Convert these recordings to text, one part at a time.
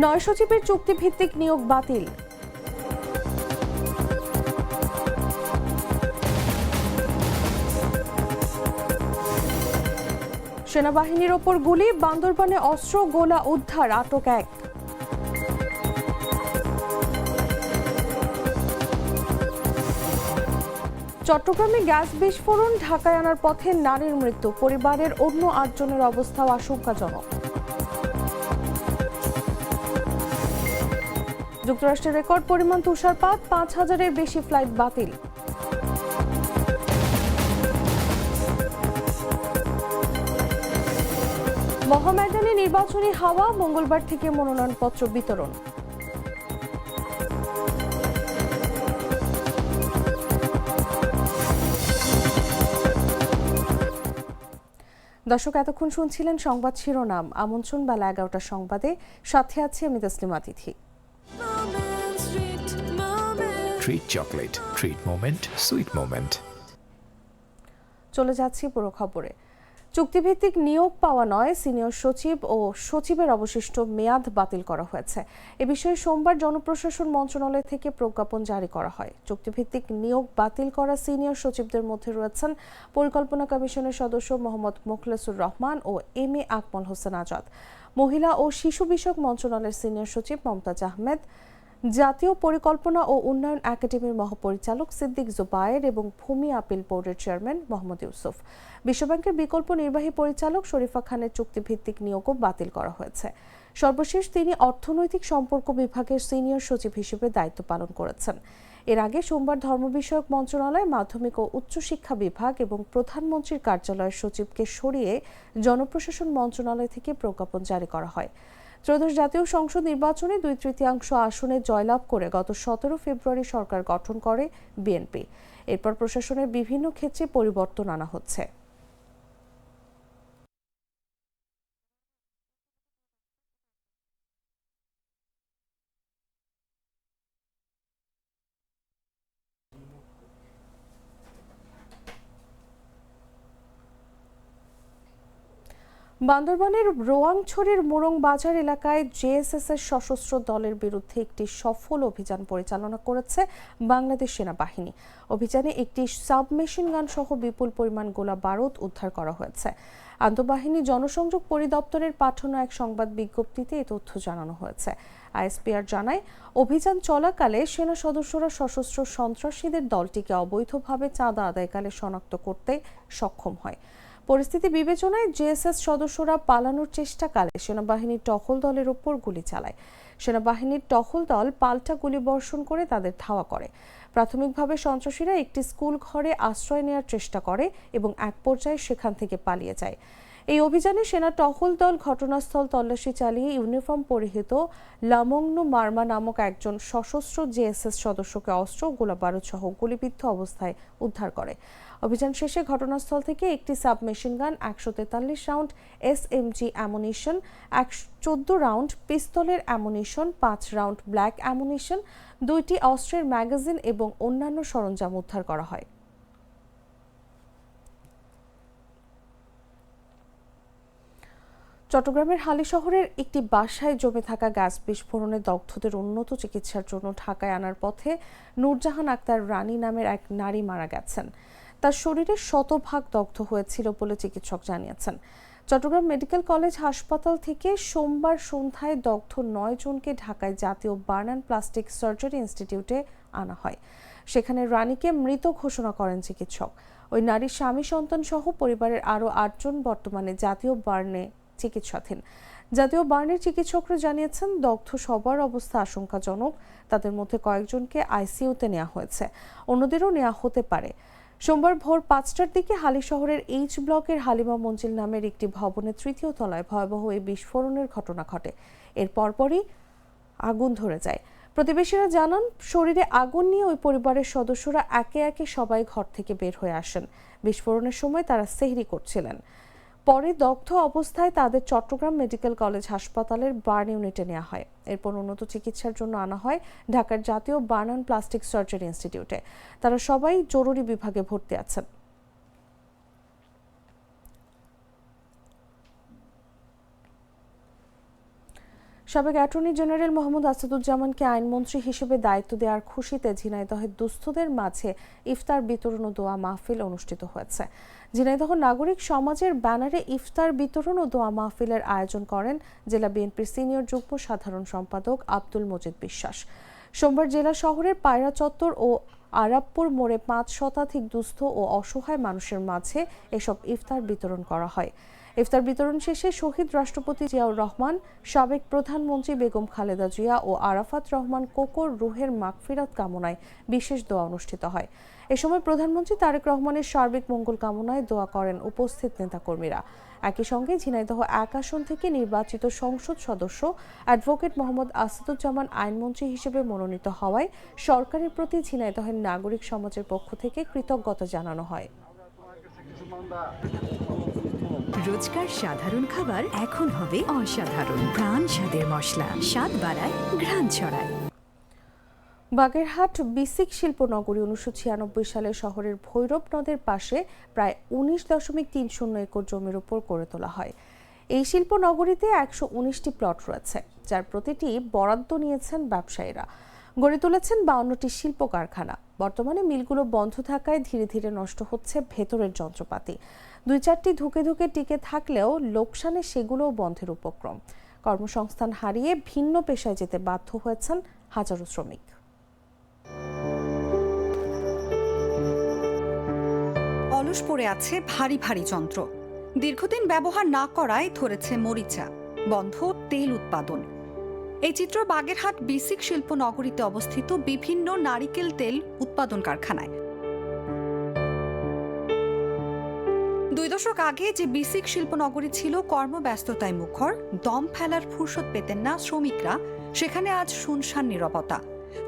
৯ সচিবের চুক্তিভিত্তিক নিয়োগ বাতিল। সেনাবাহিনীর ওপর গুলি, বান্দরবানে অস্ত্র গোলা উদ্ধার, আটক এক। চট্টগ্রামে গ্যাস বিস্ফোরণ, ঢাকায় আনার পথে নারীর মৃত্যু, পরিবারের অন্য ৮ জনের অবস্থাও আশঙ্কাজনক। যুক্তরাষ্ট্রের রেকর্ড পরিমাণ তুষারপাত, ৫,০০০-এর বেশি ফ্লাইট বাতিল। মহামেডানে নির্বাচনী হাওয়া, মঙ্গলবার থেকে মনোনয়নপত্র বিতরণ। দর্শক, এতক্ষণ শুনছিলেন সংবাদ শিরোনাম। আমন্ত্রণ বেলা ১১টার সংবাদে, সাথে আছে আমি Taslima Tithi. Treat chocolate, treat moment, sweet moment. চলে যাচ্ছি পুরো খবরে। চুক্তিভিত্তিক নিয়োগ পাওয়া নয়, সিনিয়র সচিব ও সচিবের অবশিষ্ট মেয়াদ বাতিল করা হয়েছে। এ বিষয়ে সোমবার জনপ্রশাসন মন্ত্রণালয় থেকে প্রজ্ঞাপন জারি করা হয়। চুক্তিভিত্তিক নিয়োগ বাতিল করা সিনিয়র সচিবদের মধ্যে রয়েছেন পরিকল্পনা কমিশনের সদস্য মোহাম্মদ মোখলেসুর রহমান ও এম এ আকমল হোসেন আজাদ, মহিলা ও শিশু বিষয়ক মন্ত্রণালয়ের সিনিয়র সচিব মমতাজ আহমেদ, জাতীয় পরিকল্পনা ও উন্নয়ন একাডেমির মহাপরিচালক সিদ্দিক জুবায়ের এবং ভূমি আপিল বোর্ডের চেয়ারম্যান মোহাম্মদ ইউসুফ। বিশ্বব্যাংকের বিকল্প নির্বাহী পরিচালক শরীফা খানের চুক্তিভিত্তিক নিয়োগও বাতিল করা হয়েছে। সর্বশেষ তিনি অর্থনৈতিক সম্পর্ক বিভাগের সিনিয়র সচিব হিসেবে দায়িত্ব পালন করেছেন। এর আগে সোমবার ধর্ম বিষয়ক মন্ত্রণালয়, মাধ্যমিক ও উচ্চশিক্ষা বিভাগ এবং প্রধানমন্ত্রীর কার্যালয়ের সচিবকে সরিয়ে জনপ্রশাসন মন্ত্রণালয় থেকে প্রজ্ঞাপন জারি করা হয়। ত্রয়োদশ জাতীয় সংসদ নির্বাচনে ২/৩ আসনে জয়লাভ করে গত ১৭ ফেব্রুয়ারি সরকার গঠন করে বিএনপি। এরপর প্রশাসনের বিভিন্ন ক্ষেত্রে পরিবর্তন আনা হচ্ছে। বান্দরবানের রোয়াংছড়ির মুরং বাজার এলাকায় জেএসএস এর সশস্ত্র দলের বিরুদ্ধে একটি সফল অভিযান পরিচালনা করেছে বাংলাদেশ সেনাবাহিনী। অভিযানে একটি সাবমেশিন গান সহ বিপুল পরিমাণ গোলা বারুদ উদ্ধার করা হয়েছে। আন্তঃবাহিনী জনসংযোগ পরিদপ্তরের পাঠানো এক সংবাদ বিজ্ঞপ্তিতে এই তথ্য জানানো হয়েছে। আইএসপিআর জানায়, অভিযান চলাকালে সেনা সদস্যরা সশস্ত্র সন্ত্রাসীদের দলটিকে অবৈধভাবে চাঁদা আদায়কালে শনাক্ত করতে সক্ষম হয়। পরিস্থিতি বিবেচনায় জেএসএস সদস্যরা পালানোর চেষ্টাকালে সেনাবাহিনীর টহল দলের ওপর গুলি চালায়। সেনাবাহিনীর টহল দল পাল্টা গুলিবর্ষণ করে তাদের ধাওয়া করে। প্রাথমিকভাবে সন্ত্রাসীরা একটি স্কুল ঘরে আশ্রয় নেওয়ার চেষ্টা করে এবং এক পর্যায়ে সেখান থেকে পালিয়ে যায়। এই অভিযানে সেনা টহল দল ঘটনাস্থল তল্লাশি চালিয়ে ইউনিফর্ম পরিহিত লামংনু মার্মা নামক একজন সশস্ত্র জেএসএস সদস্যকে অস্ত্র, গোলাবারুদ সহ গুলিবিদ্ধ অবস্থায় উদ্ধার করে। অভিযান শেষে ঘটনাস্থল থেকে একটি submachine gun, ১৪৩ round SMG ammunition, ১১৪ round পিস্তলের অ্যামুনিশন, ৫ রাউন্ড ব্ল্যাক অ্যামুনিশন, ২টি অস্ত্রের ম্যাগাজিন এবং অন্যান্য সরঞ্জাম উদ্ধার করা হয়। চট্টগ্রামের হালি শহরের একটি বাসায় জমে থাকা গ্যাস বিস্ফোরণে দগ্ধদের উন্নত চিকিৎসার জন্য ঢাকায় আনার পথে নূরজাহান আক্তার রানী নামের এক নারী মারা গেছেন। তার শরীরের শতভাগ দগ্ধ হয়েছিল বলে চিকিৎসক জানিয়েছেন। চট্টগ্রাম মেডিকেল কলেজ হাসপাতাল থেকে সোমবার সন্ধ্যায় দগ্ধ ৯ জনকে ঢাকায় জাতীয় বার্ন অ্যান্ড প্লাস্টিক সার্জারি ইনস্টিটিউটে আনা হয়। সেখানে রানীকে মৃত ঘোষণা করেন চিকিৎসক। ওই নারীর স্বামী, সন্তান সহ পরিবারের আরও ৮ জন বর্তমানে জাতীয় বার্নে চিকিৎসাধীন। জাতীয় বার্নের চিকিৎসকরা জানিয়েছেন, দগ্ধ সবার অবস্থা আশঙ্কাজনক। তাদের মধ্যে কয়েকজনকে আইসিইউতে নেওয়া হয়েছে, অন্যদেরও নেওয়া হতে পারে। সোমবার ভোর ৫টার দিকে হালি শহরের এইচ ব্লকের হালিমা মঞ্জিল নামের একটি ভবনের ৩য় তলায় ভয়াবহ এই বিস্ফোরণের ঘটনা ঘটে। এর পরপরই আগুন ধরে যায়। প্রতিবেশীরা জানান, শরীরে আগুন নিয়ে ওই পরিবারের সদস্যরা একে একে সবাই ঘর থেকে বের হয়ে আসেন। বিস্ফোরণের সময় তারা সেহরি করছিলেন। পরে দগ্ধ অবস্থায় তাদের চট্টগ্রাম মেডিকেল কলেজ হাসপাতালের বার্ন ইউনিটে নেওয়া হয়। এরপর উন্নত চিকিৎসার জন্য আনা হয় ঢাকার জাতীয় বার্ন অ্যান্ড প্লাস্টিক সার্জারি ইনস্টিটিউটে। তারা সবাই জরুরি বিভাগে ভর্তি আছেন। সাবেক অ্যাটর্নি জেনারেল মোহাম্মদ আসাদুজ্জামানকে আইনমন্ত্রী হিসেবে দায়িত্ব দেওয়ার খুশিতে ঝিনাইদহের দুস্থদের মাঝে ইফতার বিতরণ ও দোয়া মাহফিল অনুষ্ঠিত হয়েছে। ঝিনাইদহ নাগরিক সমাজের ব্যানারে ইফতার বিতরণ ও দোয়া মাহফিলের আয়োজন করেন জেলা বিএনপির সিনিয়র যুগ্ম সাধারণ সম্পাদক আব্দুল মজিদ বিশ্বাস। সোমবার জেলা শহরের পায়রা চত্বর ও আরাবপুর মোড়ে 5 শতাধিক দুস্থ ও অসহায় মানুষের মাঝে এসব ইফতার বিতরণ করা হয়। ইফতার বিতরণ শেষে শহীদ রাষ্ট্রপতি জিয়াউর রহমান, সাবেক প্রধানমন্ত্রী বেগম খালেদা জিয়া ও আরাফাত রহমান কোকোর রুহের মাগফিরাত কামনায় বিশেষ দোয়া অনুষ্ঠিত হয়। এ সময় প্রধানমন্ত্রী তারেক রহমানের সার্বিক মঙ্গল কামনায় দোয়া করেন উপস্থিত নেতাকর্মীরা। একই সঙ্গে ঝিনাইদহ 1 আসন থেকে নির্বাচিত সংসদ সদস্য অ্যাডভোকেট মোহাম্মদ আসাদুজ্জামান আইনমন্ত্রী হিসেবে মনোনীত হওয়ায় সরকারের প্রতি ঝিনাইদহের নাগরিক সমাজের পক্ষ থেকে কৃতজ্ঞতা জানানো হয়। রোজকার সাধারণ খাবার এখন হবে অসাধারণ। প্রাণ স্বাদের মশলা, স্বাদ বাড়ায়, ঘ্রাণ ছড়ায়। বাগেরহাট বিসিক শিল্পনগরী 1996 সালে শহরের ভৈরব নদের পাশে প্রায় 19.30 একর জমির উপর গড়ে তোলা হয়। এই শিল্পনগরীতে 119টি প্লট রয়েছে, যার প্রতিটি বরাদ্দ নিয়েছেন ব্যবসায়ীরা। গড়ে তুলেছেন 52টি শিল্প কারখানা। বর্তমানে মিলগুলো বন্ধ থাকায় ধীরে ধীরে নষ্ট হচ্ছে ভেতরের যন্ত্রপাতি। 2-4টি ধুকে ধুকে টিকে থাকলেও লোকসানে সেগুলোও বন্ধের উপক্রম। কর্মসংস্থান হারিয়ে ভিন্ন পেশায় যেতে বাধ্য হয়েছেন হাজারো শ্রমিক। অলস পড়ে আছে ভারী ভারী যন্ত্র। দীর্ঘদিন ব্যবহার না করায় ধরেছে মরিচা, বন্ধ তেল উৎপাদন। এই চিত্র বাগেরহাট বিসিক শিল্প নগরীতে অবস্থিত বিভিন্ন নারিকেল তেল উৎপাদন কারখানায়। 2 দশক আগে যে বিসিক শিল্পনগরী ছিল কর্মব্যস্ততায় মুখর, দম ফেলার ফুরসত পেতেন না শ্রমিকরা, সেখানে আজ শুনশান নীরবতা।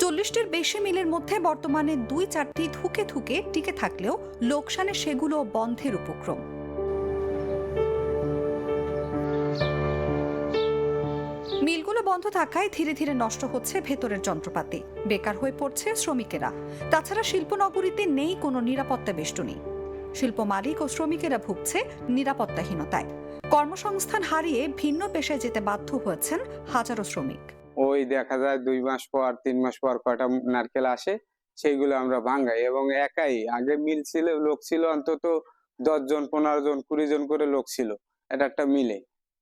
40টির বেশি মিলের মধ্যে বর্তমানে 2-4টি ধুকে ধুকে টিকে থাকলেও লোকসানে সেগুলো বন্ধের উপক্রম। মিলগুলো বন্ধ থাকায় ধীরে ধীরে নষ্ট হচ্ছে ভেতরের যন্ত্রপাতি, বেকার হয়ে পড়ছে শ্রমিকেরা। তাছাড়া শিল্পনগরীতে নেই কোনো নিরাপত্তা বেষ্টনী। শিল্প মালিক ও শ্রমিকেরা ভুগছে নিরাপত্তাহীনতায়। কর্মসংস্থান হারিয়ে ভিন্ন পেশায় যেতে বাধ্য হয়েছেন হাজারো শ্রমিক। ওই দেখা যায় 2 মাস পর 3 মাস পর কয়টা নারকেল আসে, সেইগুলো আমরা ভাঙাই এবং একাই। আগে মিল ছিল, লোক ছিল অন্তত 10 জন 15 জন 20 জন করে লোক ছিল এটা একটা মিলে।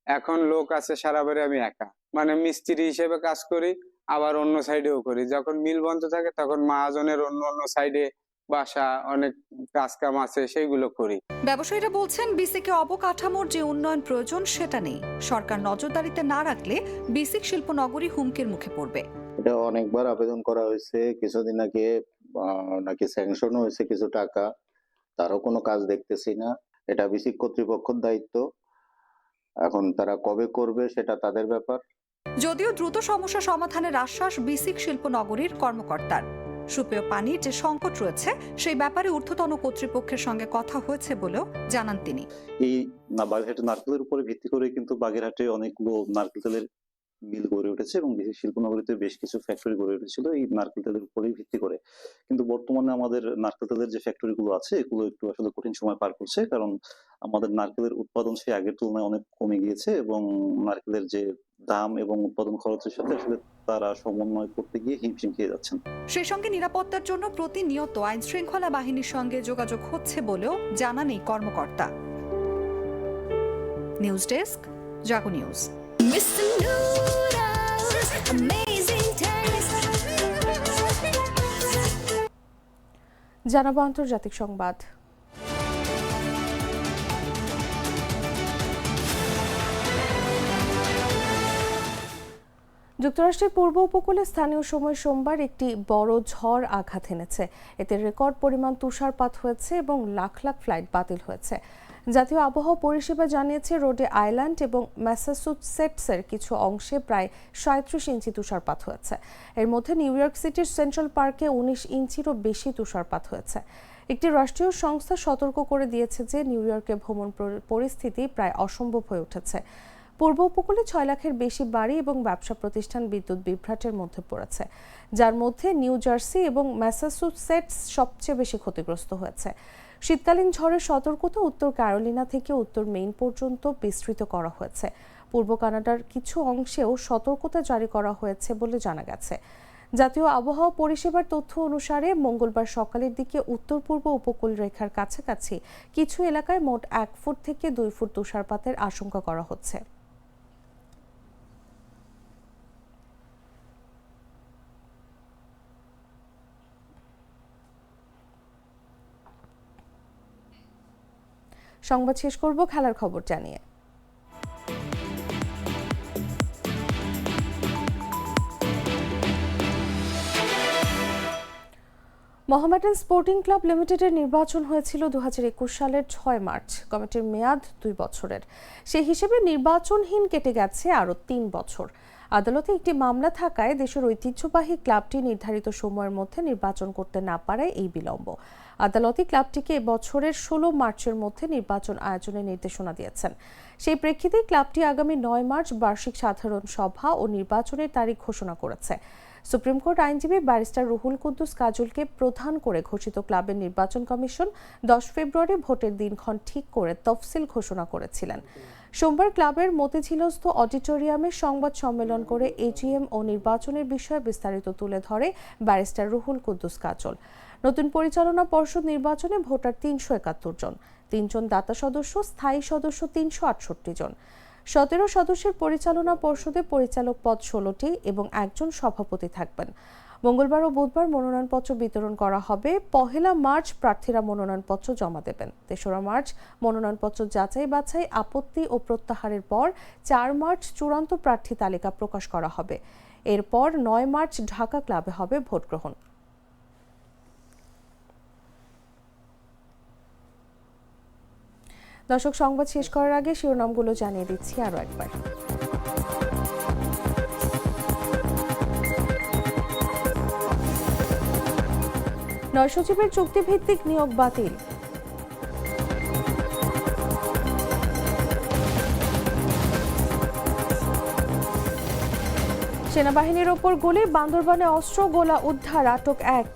এখন লোক আছে সারা বাড়ি, আমি একা, মানে মিস্ত্রি হিসেবে কাজ করি, আবার অন্য সাইডেও করি। যখন মিল বন্ধ থাকে তখন মহাজনের অন্য সাইডে বাসা, অনেক কাজ কাম আছে, সেইগুলো করি। ব্যবসায়ীরা বলছেন বিসিকে অবকাঠামোর যে উন্নয়ন প্রয়োজন সেটা নেই। সরকার নজরদারিতে না রাখলে বিসিক শিল্পনগরী হুমকির মুখে পড়বে। এটা অনেকবার আবেদন করা হয়েছে, কিছুদিন আগে নাকি স্যাংশনও হয়েছে কিছু টাকা, তারও কোনো কাজ দেখতেছি না। এটা বিসিক কর্তৃপক্ষের দায়িত্ব, এখন তারা কবে করবে সেটা তাদের ব্যাপার। যদিও দ্রুত সমস্যা সমাধানের আশ্বাস বিসিক শিল্পনগরীর কর্মকর্তার। সুপেয় পানির যে সংকট রয়েছে সেই ব্যাপারে ঊর্ধ্বতন কর্তৃপক্ষের সঙ্গে কথা হয়েছে বলেও জানান তিনি। এই বাগেরহাটের নারকেলের উপরে ভিত্তি করে কিন্তু বাগেরহাটে অনেকগুলো নারকেল তেলের মিল গড়ে উঠেছে এবং শিল্পনগরীতে বেশ কিছু ফ্যাক্টরি গড়ে উঠেছিল এই নারকেল তেলের উপরেই ভিত্তি করে। কিন্তু বর্তমানে আমাদের নারকেল তেলের যে ফ্যাক্টরি গুলো আছে এগুলো একটু আসলে কঠিন সময় পার করছে, কারণ আমাদের নারকেলের উৎপাদন সেই আগের তুলনায় অনেক কমে গিয়েছে এবং নারকেলের যে দাম এবং উৎপাদন খরচের সাথে আসলে তারা সমন্বয় করতে গিয়ে হিমশিম খেয়ে যাচ্ছেন। সেই সঙ্গে নিরাপত্তার জন্য প্রতিনিয়ত আইন শৃঙ্খলা বাহিনীর সঙ্গে যোগাযোগ হচ্ছে বলেও জানান এই কর্মকর্তা। নিউজ ডেস্ক, জাগো নিউজ। জানাবো আন্তর্জাতিক সংবাদ। যুক্তরাষ্ট্রের পূর্ব উপকূলে স্থানীয় সময় সোমবার একটি বড় ঝড় আঘাত এনেছে। এতে রেকর্ড পরিমাণ তুষারপাত হয়েছে এবং লাখ লাখ ফ্লাইট বাতিল হয়েছে। জাতীয় আবহাওয়া পরিষেবা জানিয়েছে রোডে আইল্যান্ড এবং ম্যাসাচুসেটসের কিছু অংশে প্রায় 37 ইঞ্চি তুষারপাত হয়েছে। এর মধ্যে নিউ ইয়র্ক সিটির সেন্ট্রাল পার্কে 19 ইঞ্চিরও বেশি তুষারপাত হয়েছে। একটি রাষ্ট্রীয় সংস্থা সতর্ক করে দিয়েছে যে নিউ ইয়র্কে ভ্রমণ পরিস্থিতি প্রায় অসম্ভব হয়ে উঠেছে। পূর্ব উপকূলে 6 লাখের বেশি বাড়ি এবং ব্যবসা প্রতিষ্ঠান বিদ্যুৎ বিভ্রাটের মধ্যে পড়েছে, যার মধ্যে নিউ জার্সি এবং ম্যাসাচুসেটস সবচেয়ে বেশি ক্ষতিগ্রস্ত হয়েছে। শীতকালীন ঝড়ের সতর্কতা উত্তর ক্যারোলিনা থেকে উত্তর মেইন পর্যন্ত বিস্তৃত করা হয়েছে। পূর্ব কানাডার কিছু অংশেও সতর্কতা জারি করা হয়েছে বলে জানা গেছে। জাতীয় আবহাওয়া পরিষেবার তথ্য অনুসারে মঙ্গলবার সকালের দিকে উত্তর পূর্ব উপকূল রেখার কাছাকাছি কিছু এলাকায় মোট 1 ফুট থেকে 2 ফুট তুষারপাতের আশঙ্কা করা হচ্ছে। সংবাদ শেষ করব খেলার খবর জানিয়ে। মোহামেডান স্পোর্টিং ক্লাব লিমিটেডের নির্বাচন হয়েছিল 2021 সালের 6 মার্চ। কমিটির মেয়াদ 2 বছরের। সেই হিসেবে নির্বাচনহীন কেটে গেছে আরও 3 বছর। আদালতে একটি মামলা থাকায় দেশের ঐতিহ্যবাহী ক্লাবটি নির্ধারিত সময়ের মধ্যে নির্বাচন করতে না পারায় এই বিলম্ব। আদালতে ক্লাবটিকে বছরের 16 মার্চের মধ্যে নির্বাচন আয়োজনের নির্দেশনা দিয়েছেন। সেই প্রেক্ষিতে ক্লাবটি আগামী 9 মার্চ বার্ষিক সাধারণ সভা ও নির্বাচনের তারিখ ঘোষণা করেছে। সুপ্রিম কোর্ট আইনজীবী ব্যারিস্টার রুহুল কুদ্দুস কাজলকে প্রধান করে ঘোষিত ক্লাবের নির্বাচন কমিশন 10 ফেব্রুয়ারি ভোটের দিনক্ষণ ঠিক করে তফসিল ঘোষণা করেছিলেন। সোমবার ক্লাবের মতিঝিলস্থ অডিটোরিয়ামে সংবাদ সম্মেলন করে এজিএম ও নির্বাচনের বিষয়ে বিস্তারিত তুলে ধরে ব্যারিস্টার রুহুল কুদ্দুস কাজল। নতুন পরিচালনা পর্ষদ নির্বাচনে ভোটার 371 জন, 3 জন দাতা সদস্য, স্থায়ী সদস্য 368 জন। 17 সদস্যের পরিচালনা পর্ষদে পরিচালক পদ 16টি এবং একজন সভাপতি থাকবেন। মঙ্গলবার ও বুধবার মনোনয়নপত্র বিতরণ করা হবে। 1 মার্চ প্রার্থীরা মনোনয়নপত্র জমা দেবেন। 3রা মার্চ মনোনয়নপত্র যাচাই বাছাই, আপত্তি ও প্রত্যাহারের পর 4 মার্চ চূড়ান্ত প্রার্থী তালিকা প্রকাশ করা হবে। এরপর 9 মার্চ ঢাকা ক্লাবে হবে ভোট গ্রহণ। দর্শক, সংবাদ শেষ করার আগে শিরোনামগুলো জানিয়ে দিচ্ছি আরও একবার। নয় সচিবের চুক্তিভিত্তিক নিয়োগ বাতিল। সেনাবাহিনীর ওপর গুলি, বান্দরবানে অস্ত্র গোলা উদ্ধার, আটক 1।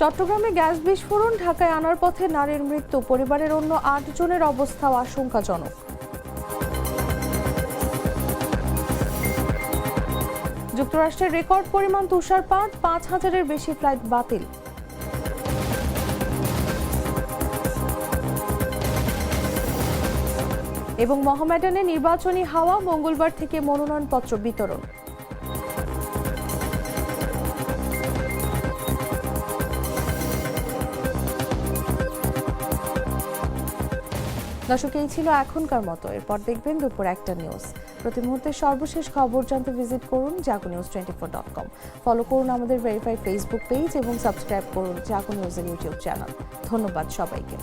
চট্টগ্রামে গ্যাস বিস্ফোরণ, ঢাকায় আনার পথে নারীর মৃত্যু, পরিবারের অন্য 8 জনের অবস্থাও আশঙ্কাজনক। যুক্তরাষ্ট্রের রেকর্ড পরিমাণ তুষারপাত, 5000-এর বেশি ফ্লাইট বাতিল। এবং মোহামেডানে নির্বাচনী হাওয়া, মঙ্গলবার থেকে মনোনয়নপত্র বিতরণ। দর্শক, এই ছিল এখনকার মতো। এরপর দেখবেন দুপুর 1টা নিউজ। প্রতি মুহূর্তে সর্বশেষ খবর জানতে ভিজিট করুন jagonews24.com। ফলো করুন আমাদের ভেরিফাইড ফেসবুক পেজ এবং সাবস্ক্রাইব করুন জাগো নিউজের ইউটিউব চ্যানেল। ধন্যবাদ সবাইকে।